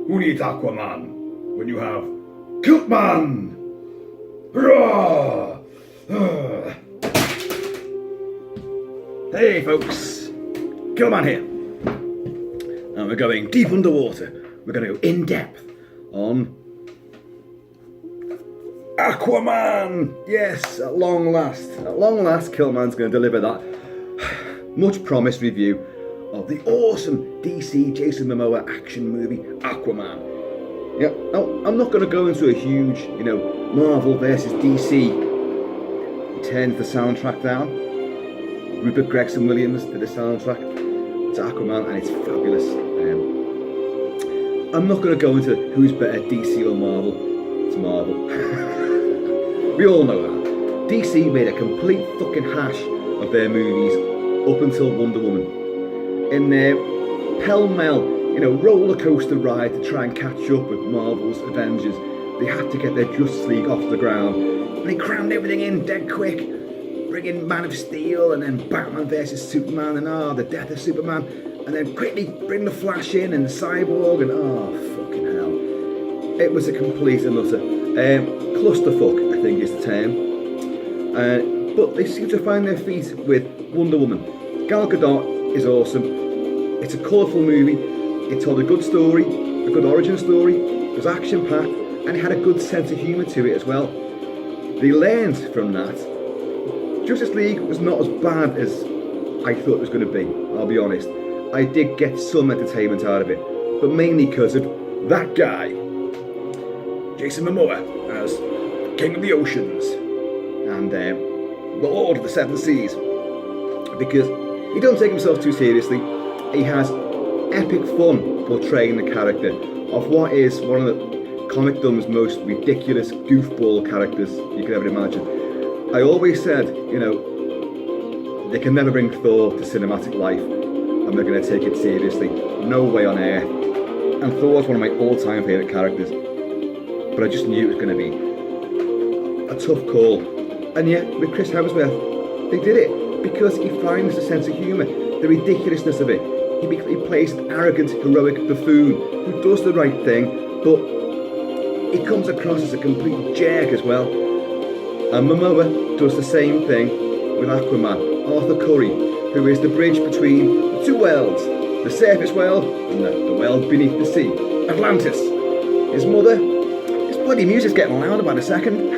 Who needs Aquaman when you have Kilt-Man? Hurrah! Hey folks, Kilt-Man here. And we're going deep underwater. We're going to go in depth on Aquaman! Yes, at long last, Kilt-Man's going to deliver that much promised review of the awesome DC Jason Momoa action movie Aquaman. Yeah, now, I'm not going to go into a huge, Marvel versus DC. He turned the soundtrack down. Rupert Gregson Williams did the soundtrack to Aquaman, and it's fabulous. I'm not going to go into who's better, DC or Marvel. It's Marvel. We all know that. DC made a complete fucking hash of their movies up until Wonder Woman. In their pell-mell, roller coaster ride to try and catch up with Marvel's Avengers, they had to get their Justice League off the ground. And they crammed everything in dead quick, bringing Man of Steel and then Batman versus Superman and the death of Superman, and then quickly bring the Flash in and Cyborg and fucking hell. It was a complete and utter clusterfuck, I think is the term. But they seem to find their feet with Wonder Woman. Gal Gadot is awesome. It's a colourful movie. It told a good story, a good origin story. It was action-packed, and it had a good sense of humour to it as well. They learned from that. Justice League was not as bad as I thought it was going to be, I'll be honest. I did get some entertainment out of it, but mainly because of that guy, Jason Momoa, as King of the Oceans and the Lord of the Seven Seas, because he don't take himself too seriously. He has epic fun portraying the character of what is one of the comicdom's most ridiculous goofball characters you could ever imagine. I always said, they can never bring Thor to cinematic life and they're going to take it seriously. No way on earth. And Thor's one of my all-time favourite characters. But I just knew it was going to be a tough call. And yet, with Chris Hemsworth, they did it because he finds the sense of humour, the ridiculousness of it. He plays an arrogant, heroic buffoon who does the right thing, but he comes across as a complete jerk as well. And Momoa does the same thing with Aquaman, Arthur Curry, who is the bridge between the two worlds, the surface world and the world beneath the sea, Atlantis. His mother, his bloody music's getting louder by the second.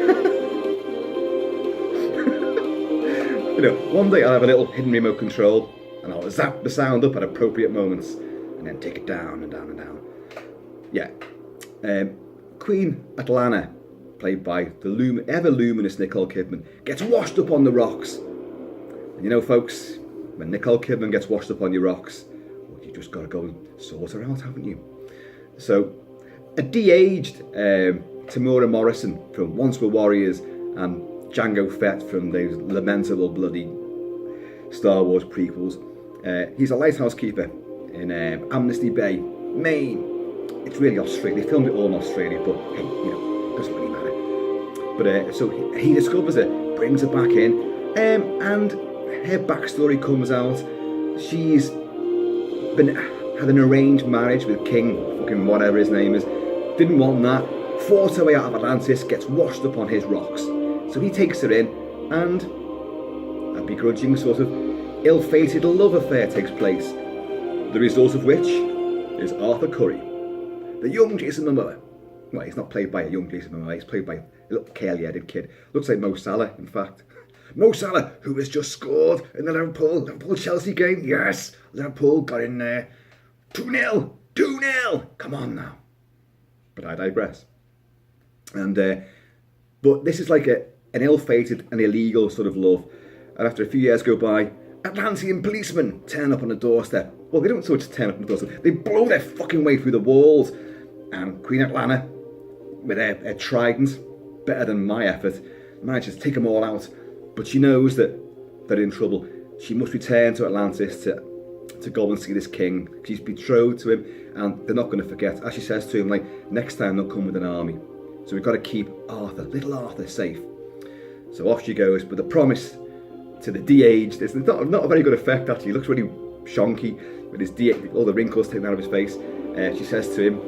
One day I'll have a little hidden remote control and I'll zap the sound up at appropriate moments and then take it down and down and down. Yeah. Queen Atlantean, played by the ever-luminous Nicole Kidman, gets washed up on the rocks. And folks, when Nicole Kidman gets washed up on your rocks, you just got to go and sort her out, haven't you? So, a de-aged Tamura Morrison from Once Were Warriors and Jango Fett from those lamentable bloody Star Wars prequels. He's a lighthouse keeper in Amnesty Bay, Maine. It's really Australia. They filmed it all in Australia, but hey, it doesn't really matter. But so he discovers it, brings her back in, and her backstory comes out. She's had an arranged marriage with King, fucking whatever his name is. Didn't want that. Fought her way out of Atlantis, gets washed up on his rocks. So he takes her in, and a begrudging sort of ill-fated love affair takes place. The result of which is Arthur Curry, the young Jason Momoa. Well, he's not played by a young Jason Momoa, he's played by a little curly-headed kid. Looks like Mo Salah, in fact. Mo Salah, who has just scored in the Liverpool-Chelsea game. Yes, Liverpool got in there. 2-0, 2-0. Come on now. But I digress. And but this is like an ill-fated and illegal sort of love. And after a few years go by, Atlantean policemen turn up on the doorstep. Well, they don't so much turn up on the doorstep. They blow their fucking way through the walls. And Queen Atlantean, with her trident, better than my effort, manages to take them all out. But she knows that they're in trouble. She must return to Atlantis to go and see this king. She's betrothed to him, and they're not going to forget. As she says to him, next time they'll come with an army. So we've got to keep little Arthur, safe. So off she goes, but the promise to the de-aged, it's not a very good effect actually. He looks really shonky with his all the wrinkles taken out of his face. she says to him,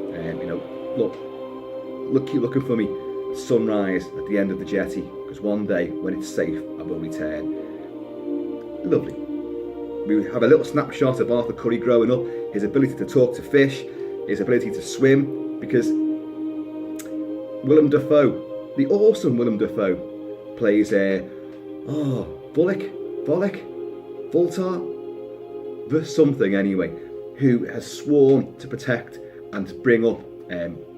look, keep looking for me at sunrise at the end of the jetty, because one day when it's safe, I will return. Lovely. We have a little snapshot of Arthur Curry growing up, his ability to talk to fish, his ability to swim, because Willem Dafoe, the awesome Willem Dafoe, plays Voltar, the something anyway, who has sworn to protect and to bring up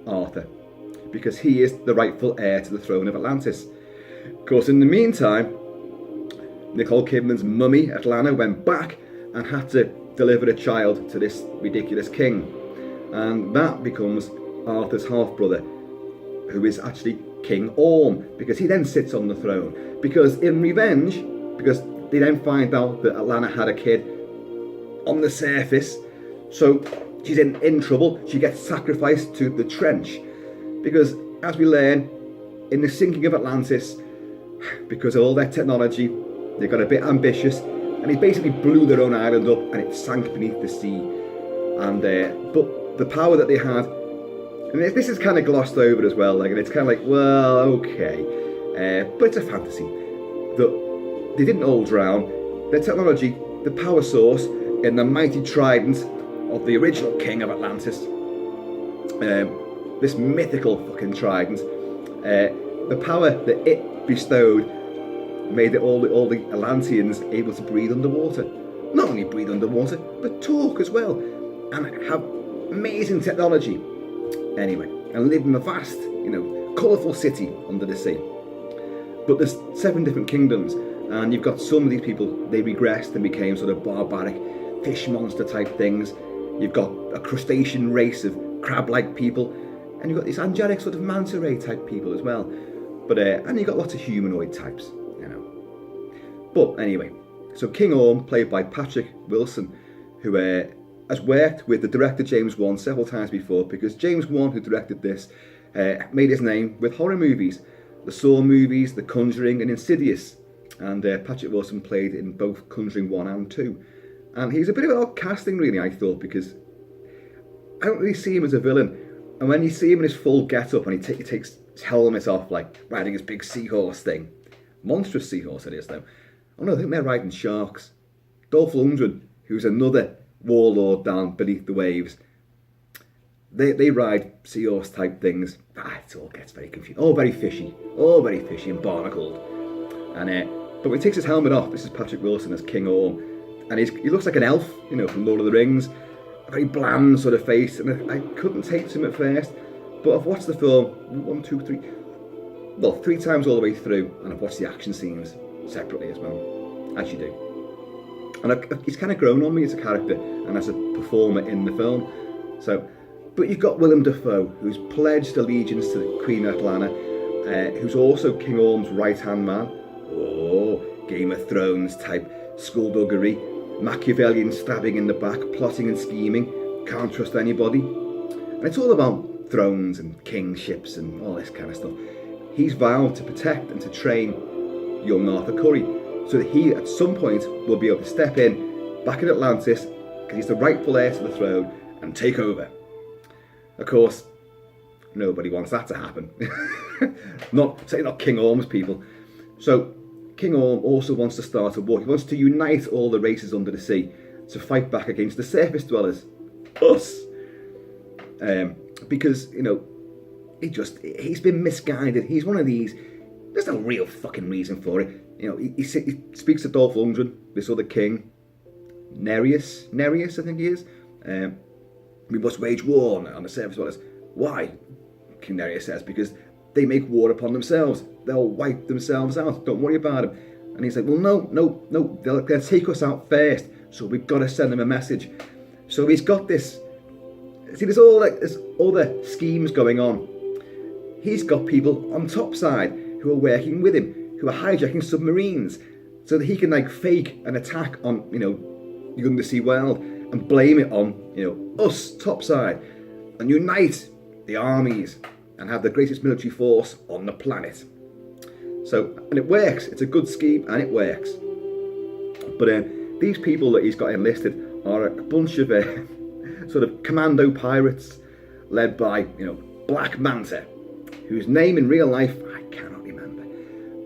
Arthur, because he is the rightful heir to the throne of Atlantis. Of course, in the meantime, Nicole Kidman's mummy, Atlanta, went back and had to deliver a child to this ridiculous king. And that becomes Arthur's half-brother, who is actually King Orm, because he then sits on the throne. Because in revenge, because they then find out that Atlanta had a kid on the surface, so she's in trouble. She gets sacrificed to the trench. Because, as we learn, in the sinking of Atlantis, because of all their technology, they got a bit ambitious, and it basically blew their own island up, and it sank beneath the sea. And but the power that they had, and this is kind of glossed over as well, and it's kind of like, well, okay, but it's a fantasy. That they didn't all drown. Their technology, the power source in the mighty Trident of the original king of Atlantis, this mythical fucking Trident, the power that it bestowed made it all the Atlanteans able to breathe underwater. Not only breathe underwater, but talk as well, and have amazing technology. Anyway, and live in a vast, colourful city under the sea. But there's 7 different kingdoms, and you've got some of these people, they regressed and became sort of barbaric fish monster type things. You've got a crustacean race of crab-like people, and you've got these angelic sort of manta ray type people as well. But and you've got lots of humanoid types, But anyway, so King Orm, played by Patrick Wilson, who has worked with the director James Wan several times before, because James Wan, who directed this, made his name with horror movies, the Saw movies, The Conjuring and Insidious, and Patrick Wilson played in both Conjuring 1 and 2. And he's a bit of an odd casting, really, I thought, because I don't really see him as a villain, and when you see him in his full get-up and he takes his helmet off, like riding his big seahorse thing, monstrous seahorse it is though. Oh no, I think they're riding sharks. Dolph Lundgren, who's another warlord down beneath the waves, they ride seahorse type things. It all gets very confusing. All very fishy and barnacled. And but when he takes his helmet off, this is Patrick Wilson as King Orm, and he looks like an elf, from Lord of the Rings. A very bland sort of face, and I couldn't take to him at first. But I've watched the film 3 times all the way through, and I've watched the action scenes separately as well, as you do. And he's kind of grown on me as a character and as a performer in the film. So, but you've got Willem Dafoe, who's pledged allegiance to the Queen Atlanta, who's also King Orm's right-hand man. Oh, Game of Thrones type skullduggery, Machiavellian stabbing in the back, plotting and scheming, can't trust anybody. And it's all about thrones and kingships and all this kind of stuff. He's vowed to protect and to train young Arthur Curry, so that he at some point will be able to step in back in Atlantis, because he's the rightful heir to the throne, and take over. Of course, nobody wants that to happen. not King Orm's people. So King Orm also wants to start a war. He wants to unite all the races under the sea to fight back against the surface dwellers, us. Because he's been misguided. He's one of these. There's no real fucking reason for it. He speaks to Dolph Lundgren, this other king, Nereus, I think he is. We must wage war on the surface dwellers. Why? King Nereus says, because they make war upon themselves. They'll wipe themselves out. Don't worry about them. And he's like, well, no. They'll take us out first. So we've got to send them a message. So he's got this. See, there's all the schemes going on. He's got people on topside who are working with him, who are hijacking submarines, so that he can fake an attack on the undersea world and blame it on us topside, and unite the armies and have the greatest military force on the planet. So, and it works. It's a good scheme and it works. But these people that he's got enlisted are a bunch of sort of commando pirates led by, Black Manta, whose name in real life I cannot remember.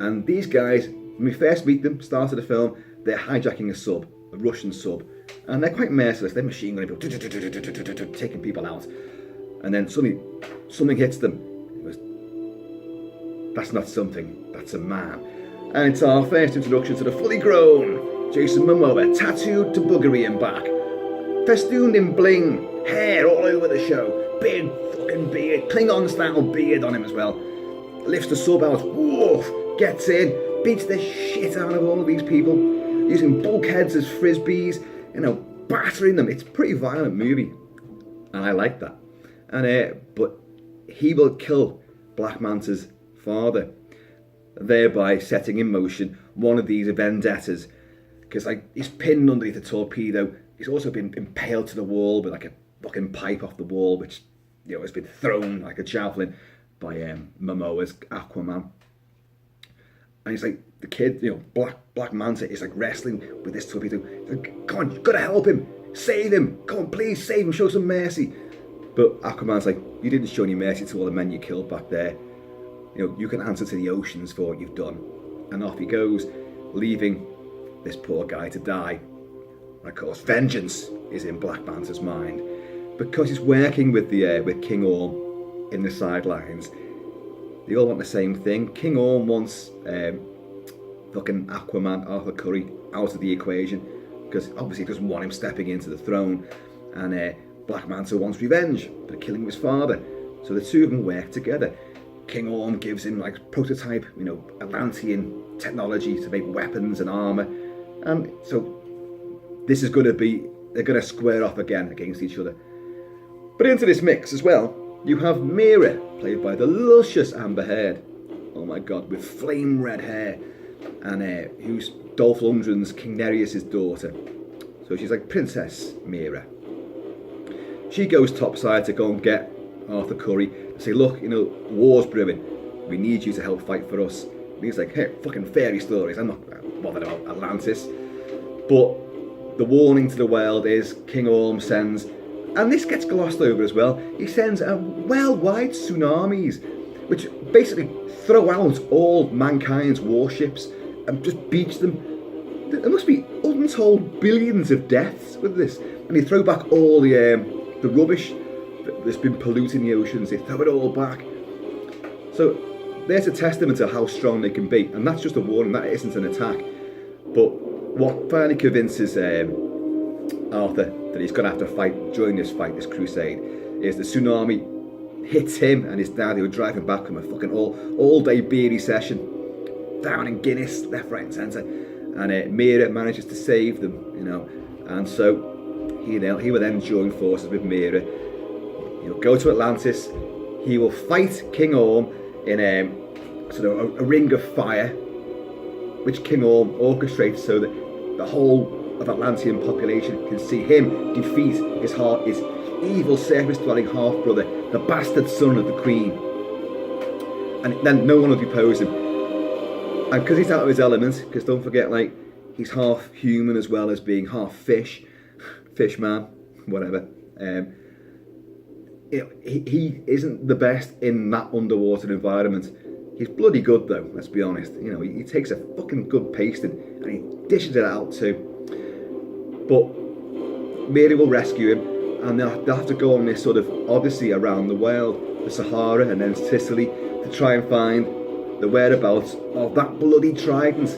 And these guys, when we first meet them, start of the film, they're hijacking a Russian sub, and they're quite merciless. They're machine gunning people, taking people out, and then suddenly something hits them. That's not something, that's a man. And it's our first introduction to the fully grown Jason Momoa, tattooed to buggery and back, festooned in bling, hair all over the show, big fucking beard, Klingon style beard on him as well. Lifts the sub out, woof, gets in, beats the shit out of all of these people, using bulkheads as frisbees, battering them. It's a pretty violent movie, and I like that. And but he will kill Black Manta's father, thereby setting in motion one of these vendettas, because he's pinned underneath a torpedo. He's also been impaled to the wall with a fucking pipe off the wall, which has been thrown like a javelin by Momoa's Aquaman. And he's like, the kid, Black Manta is wrestling with this torpedo. He's like, come on, you've got to help him, save him, come on, please save him, show some mercy. But Aquaman's like, you didn't show any mercy to all the men you killed back there. You can answer to the oceans for what you've done. And off he goes, leaving this poor guy to die. And of course, vengeance is in Black Manta's mind, because he's working with King Orm in the sidelines. They all want the same thing. King Orm wants fucking Aquaman, Arthur Curry, out of the equation, because obviously he doesn't want him stepping into the throne. And Black Manta wants revenge for killing his father. So the two of them work together. King Orm gives him prototype, Atlantean technology to make weapons and armour. And so this is going to be, they're going to square off again against each other. But into this mix as well, you have Mera, played by the luscious Amber Heard. Oh my god, with flame red hair. And who's Dolph Lundgren's King Nereus' daughter. So she's like Princess Mera. She goes topside to go and get Arthur Curry and say, look, war's brewing. We need you to help fight for us. And he's like, hey, fucking fairy stories. I'm not bothered about Atlantis. But the warning to the world is King Orm sends, and this gets glossed over as well, he sends a worldwide tsunamis, which basically throw out all mankind's warships and just beach them. There must be untold billions of deaths with this. And they throw back all the rubbish that's been polluting the oceans. They throw it all back. So there's a testament to how strong they can be. And that's just a warning, that isn't an attack. But what finally convinces Arthur that he's going to have to fight, join this fight, this crusade, is the tsunami hits him and his dad, who were driving back from a fucking all-day beery session down in Guinness, left, right and centre. And Mera manages to save them, and so he will then join forces with Mera. He'll go to Atlantis. He will fight King Orm in a ring of fire, which King Orm orchestrates so that the whole of Atlantean population can see him defeat his evil surface-dwelling half-brother, the bastard son of the Queen. And then no one will depose him. And because he's out of his element, because don't forget, he's half human as well as being half fish man, whatever. He isn't the best in that underwater environment. He's bloody good though, let's be honest. He takes a fucking good pasting and he dishes it out too. But Mary will rescue him, and they'll have to go on this sort of odyssey around the world, the Sahara and then Sicily, to try and find the whereabouts of that bloody Trident,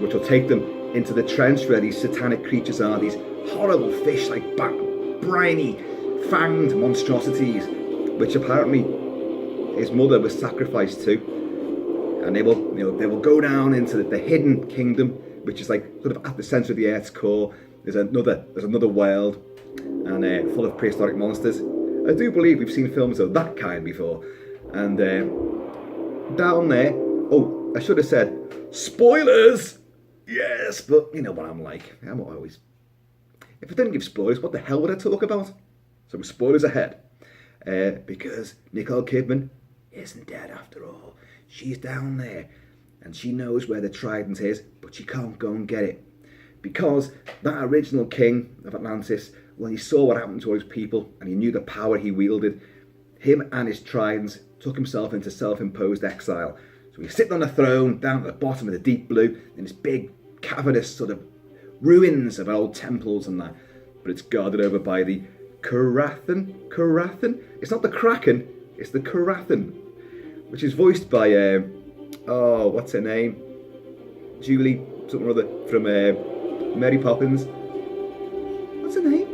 which will take them into the trench where these satanic creatures are, these horrible fish like briny, fanged monstrosities, which apparently his mother was sacrificed to. And they will go down into the hidden kingdom, which is sort of at the centre of the Earth's core. There's another world, and full of prehistoric monsters. I do believe we've seen films of that kind before. And down there, oh, I should have said spoilers. Yes, but you know what I'm like. I'm always. If I didn't give spoilers, what the hell would I talk about? So spoilers ahead, because Nicole Kidman isn't dead after all. She's down there, and she knows where the Trident is, but she can't go and get it, because that original king of Atlantis when he saw what happened to all his people and he knew the power he wielded, him and his tridents took himself into self-imposed exile. So he's sitting on a throne down at the bottom of the deep blue in this big cavernous sort of ruins of old temples and that, but it's guarded over by the Karathan? It's not the Kraken, it's the Karathan, which is voiced by, what's her name? Julie, something or other, from Mary Poppins. What's her name?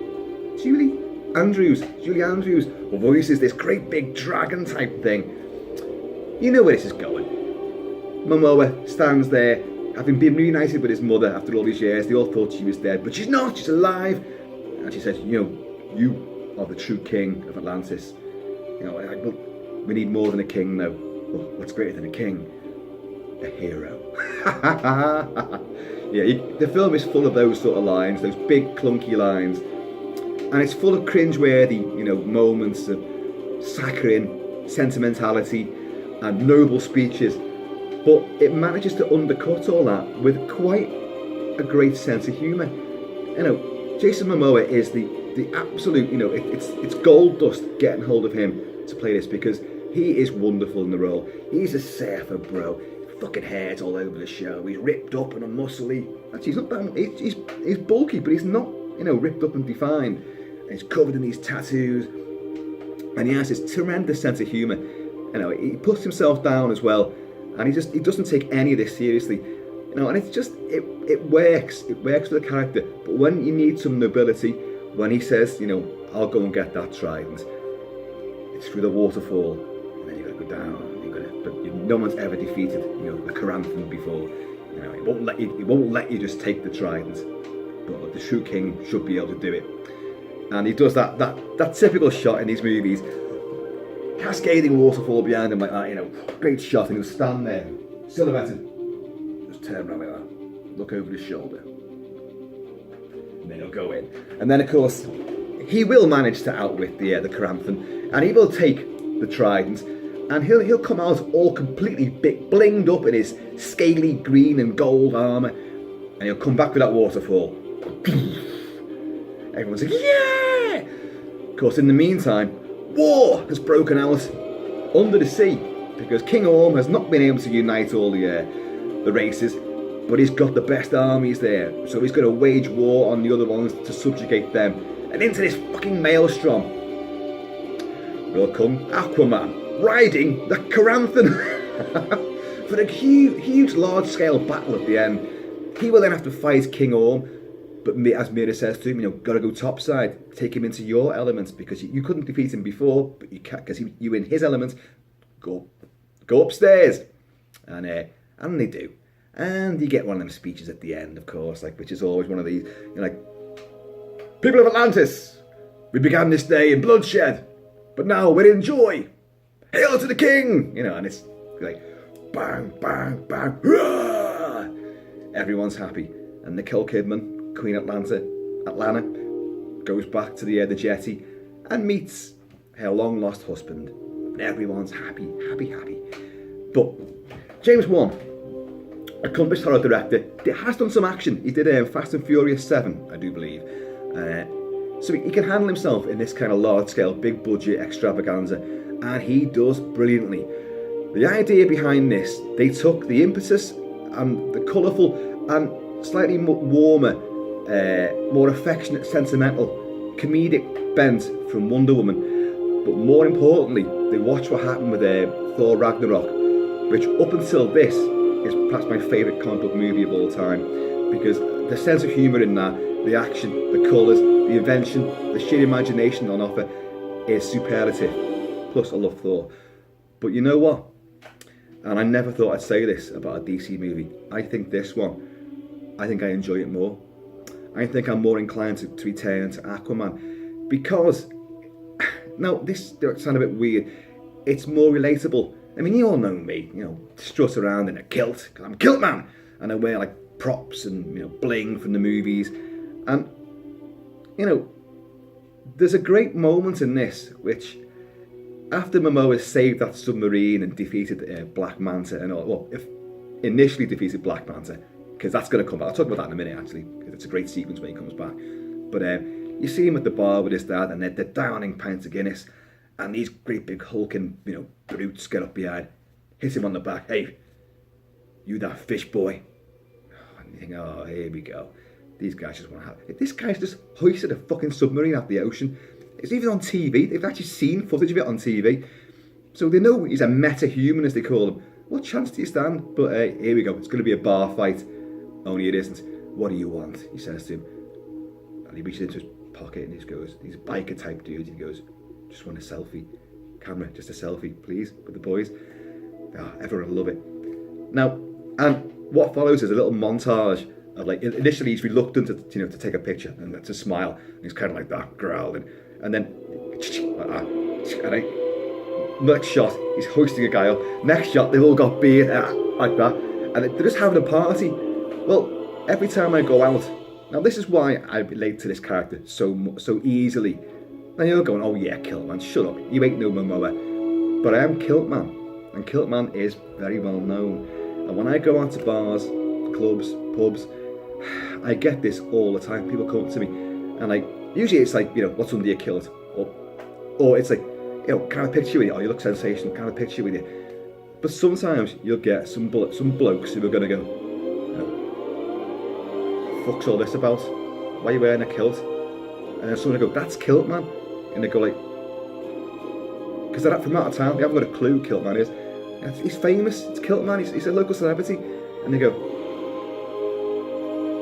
Julie Andrews, who voices this great big dragon type thing. You know where this is going. Momoa stands there, having been reunited with his mother after all these years. They all thought she was dead, but she's not, she's alive. And she says, you are the true king of Atlantis. We need more than a king now. Well, what's greater than a king? A hero. The film is full of those sort of lines, those big clunky lines. And it's full of cringeworthy, moments of saccharine sentimentality and noble speeches. But it manages to undercut all that with quite a great sense of humour. Jason Momoa is the absolute, it's gold dust getting hold of him to play this, because he is wonderful in the role. He's a surfer, bro. Fucking hair's all over the show. He's ripped up and muscly. Actually, he's not that. He's bulky, but he's not, ripped up and defined. And he's covered in these tattoos, and he has this tremendous sense of humour. He puts himself down as well, and he doesn't take any of this seriously. And it's just it works. It works for the character. But when you need some nobility, when he says, I'll go and get that trident, it's through the waterfall, and then you got to go down. No one's ever defeated, the Karanthan before. It won't let you just take the trident. But the true king should be able to do it. And he does that typical shot in these movies, cascading waterfall behind him like that, great shot, and he'll stand there, silhouetted, just turn around like that, look over his shoulder, and then he'll go in. And then of course, he will manage to outwit the Karanthan, and he will take the trident, and he'll come out all completely blinged up in his scaly green and gold armour, and he'll come back with that waterfall. Everyone's like, yeah! Of course, in the meantime, war has broken out under the sea, because King Orm has not been able to unite all the races, but he's got the best armies there, so he's going to wage war on the other ones to subjugate them. And into this fucking maelstrom will come Aquaman, riding the Karanthan for a huge large-scale battle at the end. He will then have to fight King Orm, but as Mira says to him, gotta go topside, take him into your elements, because you couldn't defeat him before, but you can't, because you in his elements. Go upstairs, and they do, and you get one of them speeches at the end, of course, which is always one of these, people of Atlantis, we began this day in bloodshed, but now we're in joy. Hail to the king! And it's like bang, bang, bang, hurrah! Everyone's happy, and Nicole Kidman, Queen Atlanta, goes back to the jetty and meets her long-lost husband. And everyone's happy. But James Wan, accomplished horror director, has done some action. He did Fast and Furious 7, I do believe. So he can handle himself in this kind of large-scale, big-budget extravaganza, and he does brilliantly. The idea behind this, they took the impetus and the colourful and slightly warmer, more affectionate, sentimental, comedic bent from Wonder Woman, but more importantly, they watched what happened with Thor Ragnarok, which up until this is perhaps my favourite comic book movie of all time, because the sense of humour in that, the action, the colours, the invention, the sheer imagination on offer is superlative. Plus, I love Thor. But you know what? And I never thought I'd say this about a DC movie. I think this one, I enjoy it more. I think I'm more inclined to return to Aquaman, because, now this sounds a bit weird, it's more relatable. I mean, you all know me, strut around in a kilt, because I'm a Kilt-Man, and I wear props and bling from the movies, and there's a great moment in this, which after Momoa saved that submarine and defeated Black Manta and all, well, if initially defeated Black Manta, because that's going to come back. I'll talk about that in a minute, actually, because it's a great sequence when he comes back. But You see him at the bar with his dad, and they're downing pints of Guinness, and these great big hulking, brutes get up behind, hit him on the back. Hey, you that fish boy. And you think, oh, here we go. These guys just want to have it. This guy's just hoisted a fucking submarine out the ocean. It's even on TV. They've actually seen footage of it on TV. So they know he's a meta-human, as they call him. What chance do you stand? But here we go. It's going to be a bar fight. Only it isn't. What do you want? He says to him. And he reaches into his pocket and he just goes, he's a biker type dude. He goes, just want a selfie. Camera, just a selfie, please, with the boys. Oh, everyone will love it. Now, and what follows is a little montage of, like, initially he's reluctant to take a picture and to smile. And he's kind of like that, growling. And then, like that. And next shot, he's hoisting a guy up. Next shot, they've all got beard, like that. And they're just having a party. Well, every time I go out, now this is why I relate to this character so easily. Now you're going, oh yeah, Kilt-Man, shut up. You ain't no Momoa. But I am Kilt-Man. And Kilt-Man is very well known. And when I go out to bars, clubs, pubs, I get this all the time. People come up to me and, like, usually it's like, what's under your kilt? Or it's like, can I have a picture with you? Oh, you look sensational, can I have a picture with you? But sometimes you'll get some blokes who are going to go, fuck's all this about? Why are you wearing a kilt? And then someone will go, that's Kilt-Man. And they go like, because they're from out of town, they haven't got a clue who Kilt-Man is. He's famous, it's Kilt-Man, he's a local celebrity. And they go,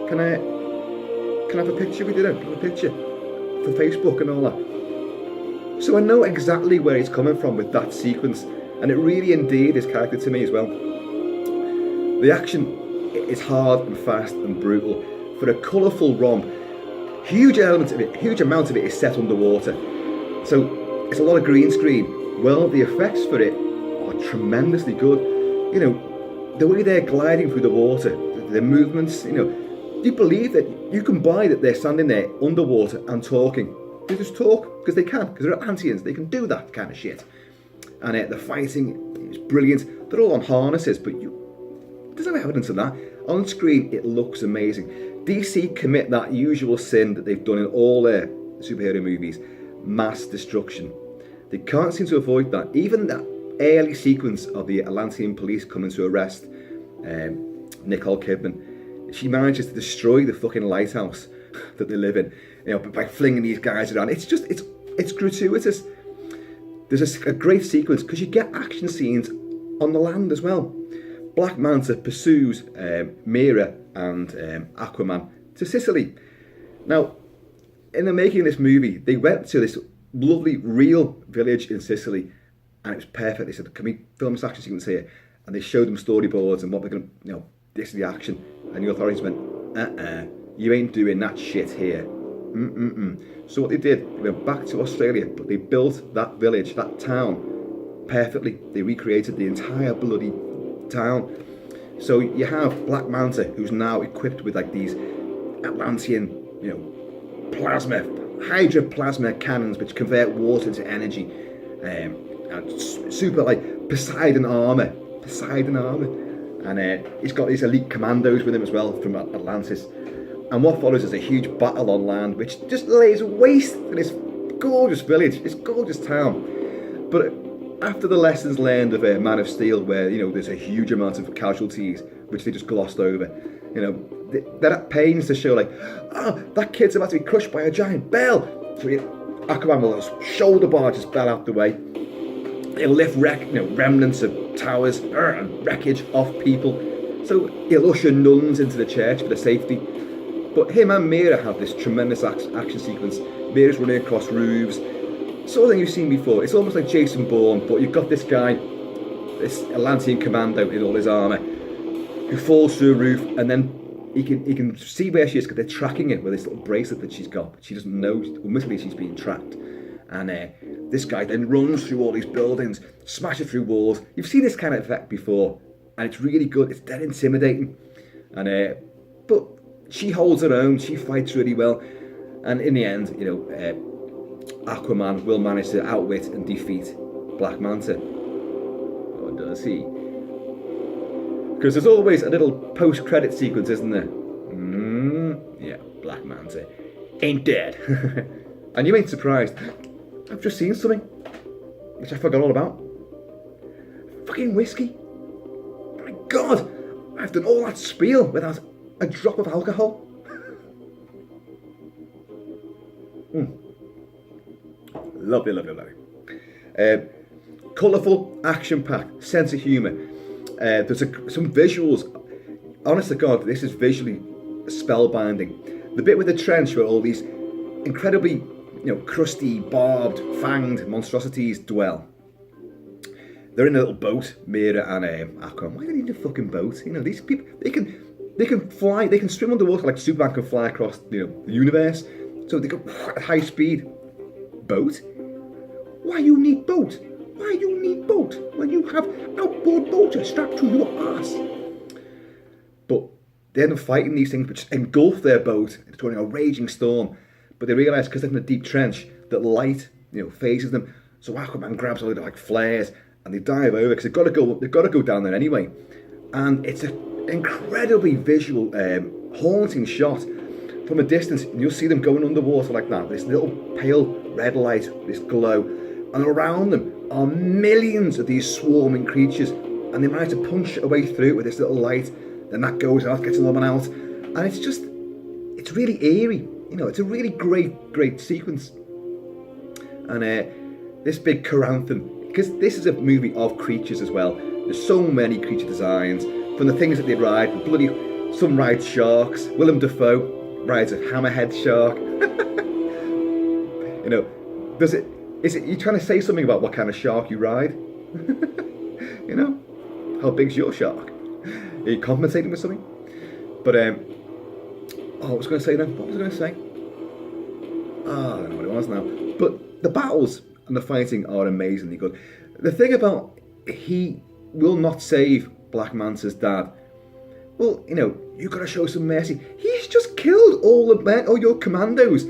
can I have a picture with you then? Can I have a picture for Facebook and all that? So I know exactly where he's coming from with that sequence, and it really endeared his character to me as well. The action is hard and fast and brutal. For a colourful romp, huge amount of it is set underwater. So it's a lot of green screen. Well, the effects for it are tremendously good. The way they're gliding through the water, their movements, you believe that you can buy that they're standing there underwater and talking. They just talk because they can, because they're Atlanteans. They can do that kind of shit. And the fighting is brilliant. They're all on harnesses, but there's no evidence of that. On screen, it looks amazing. DC commit that usual sin that they've done in all their superhero movies, mass destruction. They can't seem to avoid that. Even that early sequence of the Atlantean police coming to arrest Nicole Kidman, she manages to destroy the fucking lighthouse that they live in, by flinging these guys around. It's gratuitous. There's a great sequence because you get action scenes on the land as well. Black Manta pursues Mera and Aquaman to Sicily. Now, in the making of this movie, they went to this lovely, real village in Sicily, and it was perfect. They said, can we film this action sequence here? And they showed them storyboards and what we're going to, this is the action. And the authorities went, you ain't doing that shit here. So what they did, they went back to Australia, but they built that village, that town, perfectly. They recreated the entire bloody town. So you have Black Manta, who's now equipped with like these Atlantean, hydroplasma cannons which convert water into energy, and super like Poseidon armor, and he's got these elite commandos with him as well from Atlantis. And what follows is a huge battle on land, which just lays waste to this gorgeous village, this gorgeous town. But after the lessons learned of Man of Steel, where there's a huge amount of casualties which they just glossed over, they're at pains to show like, that kid's about to be crushed by a giant bell. So Aquaman will just shoulder barge his bell out the way. He'll lift remnants of towers and wreckage off people. So he'll usher nuns into the church for the safety. But him and Mera have this tremendous action sequence. Mera's running across roofs. Sort of thing you've seen before. It's almost like Jason Bourne, but you've got this guy, this Atlantean commando in all his armour, who falls through a roof, and then he can see where she is because they're tracking it with this little bracelet that she's got. But she doesn't know, admittedly she's being tracked. And this guy then runs through all these buildings, smashes through walls. You've seen this kind of effect before, and it's really good. It's dead intimidating. And but she holds her own. She fights really well. And in the end, Aquaman will manage to outwit and defeat Black Manta. Or does he? Because there's always a little post-credit sequence, isn't there? Yeah, Black Manta ain't dead. And you ain't surprised. I've just seen something which I forgot all about. Fucking whiskey. My God, I've done all that spiel without a drop of alcohol. Lovely, lovely, lovely. Colourful, action-packed, sense of humour. There's some visuals. Honest to God, this is visually spellbinding. The bit with the trench where all these incredibly, crusty, barbed, fanged monstrosities dwell. They're in a little boat, Mira and Aquaman. Why do they need a fucking boat? These people, they can fly, they can swim underwater like Superman can fly across, the universe. So they go at high speed. Boat? Why you need boat? Why you need boat when you have outboard boater strapped to your ass? But they end up fighting these things which engulf their boat during a raging storm. But they realise because they're in a deep trench that light, phases them. So Aquaman grabs all the like flares and they dive over because they've got to go down there anyway. And it's an incredibly visual, haunting shot from a distance. You'll see them going underwater like that. This little pale red light, this glow, and around them are millions of these swarming creatures, and they manage to punch a way through it with this little light. Then that goes out, gets another one out, and it's really eerie. It's a really great sequence. And this big Caranthan, because this is a movie of creatures as well. There's so many creature designs, from the things that they ride. Some ride sharks. Willem Dafoe rides a hammerhead shark. Is it you trying to say something about what kind of shark you ride? How big's your shark? Are you compensating with something? But what was I going to say then? What was I going to say? I don't know what it was now. But the battles and the fighting are amazingly good. The thing about he will not save Black Manta's dad. Well, you've got to show some mercy. He's just killed all the men, all your commandos.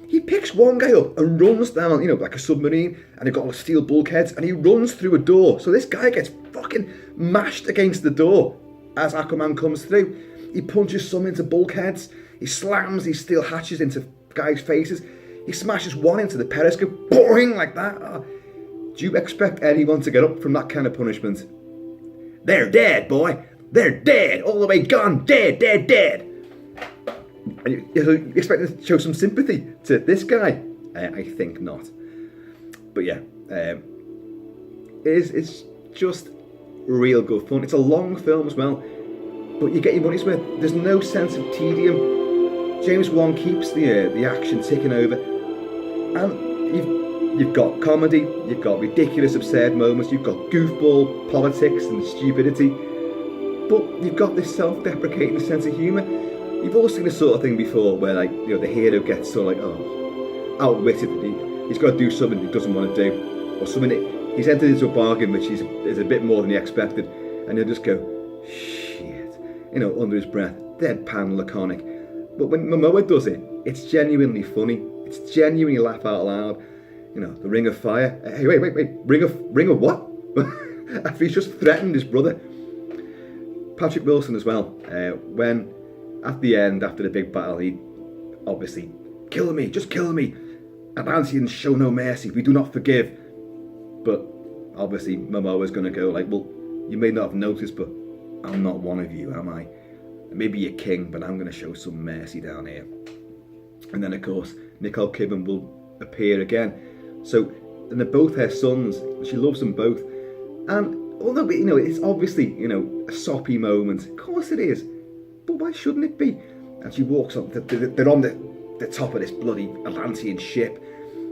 He picks one guy up and runs down, like a submarine, and they've got all the steel bulkheads, and he runs through a door. So this guy gets fucking mashed against the door as Aquaman comes through. He punches some into bulkheads. He slams these steel hatches into guys' faces. He smashes one into the periscope, boing, like that. Do you expect anyone to get up from that kind of punishment? They're dead, boy. They're dead. All the way gone. Dead, dead, dead. And you expect to show some sympathy to this guy? I think not. But yeah, it's just real good fun. It's a long film as well, but you get your money's worth. There's no sense of tedium. James Wan keeps the action ticking over, and you've got comedy, you've got ridiculous, absurd moments, you've got goofball politics and stupidity, but you've got this self-deprecating sense of humour. You've all seen this sort of thing before, where the hero gets sort of outwitted. He's got to do something he doesn't want to do, or something he's entered into a bargain which is a bit more than he expected, and he'll just go shit, under his breath, deadpan, laconic. But when Momoa does it, it's genuinely funny. It's genuinely laugh out loud. The Ring of Fire. Hey, wait, ring of what? After he's just threatened his brother. Patrick Wilson as well. When at the end, after the big battle, he obviously, kill me, just kill me. Atlanteans show no mercy, we do not forgive. But obviously Momoa's going to go like, well, you may not have noticed, but I'm not one of you, am I? Maybe you're king, but I'm going to show some mercy down here. And then of course, Nicole Kidman will appear again. So, and they're both her sons, she loves them both. And although, it's obviously, a soppy moment, of course it is. But why shouldn't it be? And she walks up, they're on the top of this bloody Atlantean ship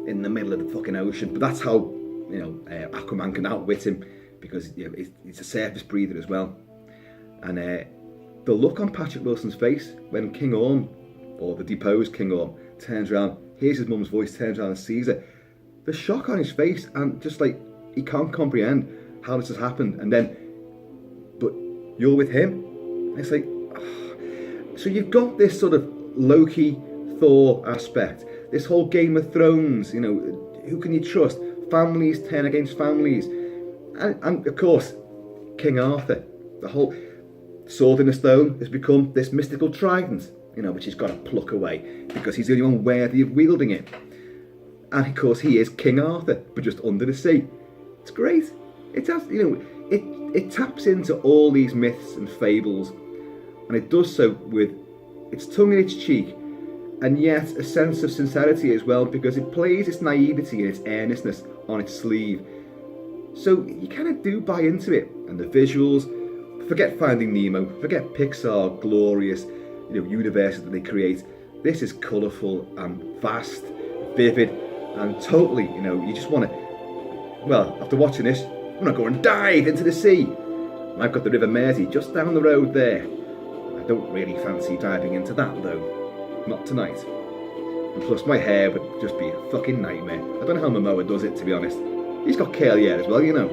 in the middle of the fucking ocean. But that's how, Aquaman can outwit him, because he's a surface breather as well. And the look on Patrick Wilson's face when King Orm, or the deposed King Orm, turns around, hears his mum's voice, turns around and sees her. The shock on his face, and just like, he can't comprehend how this has happened. And then, but you're with him? And it's like, so you've got this sort of Loki, Thor aspect, this whole Game of Thrones, who can you trust? Families turn against families. And of course, King Arthur, the whole sword in the stone has become this mystical trident. you know, which he's got to pluck away because he's the only one worthy of wielding it. And of course, he is King Arthur, but just under the sea. It's great. It has, you know, it taps into all these myths and fables, and it does so with its tongue in its cheek, and yet a sense of sincerity as well, because it plays its naivety and its earnestness on its sleeve. So you kind of do buy into it, and the visuals. Forget Finding Nemo. Forget Pixar glorious, you know, universes that they create. This is colourful and vast, vivid, and totally, you know, you just want to. Well, after watching this, I'm gonna go and dive into the sea. And I've got the River Mersey just down the road there. I don't really fancy diving into that though. Not tonight. And plus my hair would just be a fucking nightmare. I don't know how Momoa does it, to be honest. He's got curly hair as well, you know.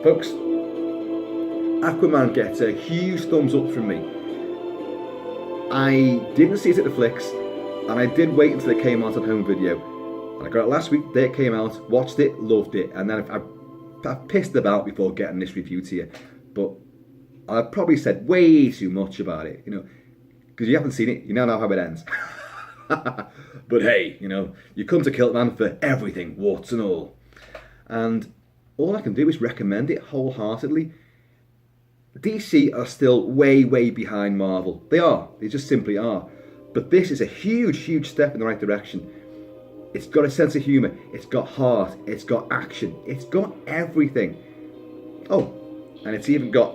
Folks, Aquaman gets a huge thumbs up from me. I didn't see it at the flicks, and I did wait until it came out on home video. And I got it last week, day it came out, watched it, loved it, and then I've pissed about before getting this review to you. But I've probably said way too much about it, you know, because you haven't seen it, you now know how it ends. But hey, you know, you come to Kilt-Man for everything, warts and all. And all I can do is recommend it wholeheartedly. DC are still way, way behind Marvel. They just simply are. But this is a huge, huge step in the right direction. It's got a sense of humour, it's got heart, it's got action, it's got everything. Oh, and it's even got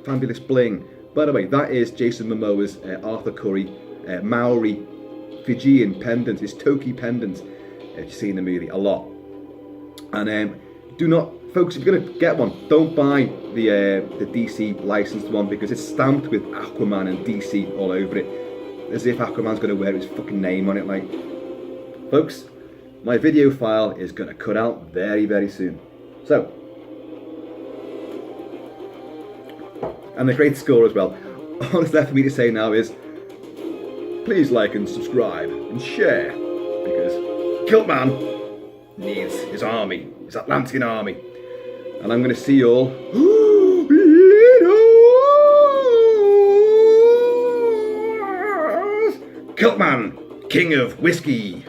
fabulous bling. By the way, that is Jason Momoa's Arthur Curry Maori Fijian pendant, his Toki pendant. You see in the movie a lot. And do not, folks, if you're going to get one, don't buy the DC licensed one, because it's stamped with Aquaman and DC all over it, as if Aquaman's going to wear his fucking name on it. Like, folks, my video file is going to cut out very, very soon. So, and a great score as well. All that's left for me to say now is, please like and subscribe and share, because Kilt-Man needs his army, his Atlantean army. And I'm going to see you all Kilt-Man, King of Whiskey.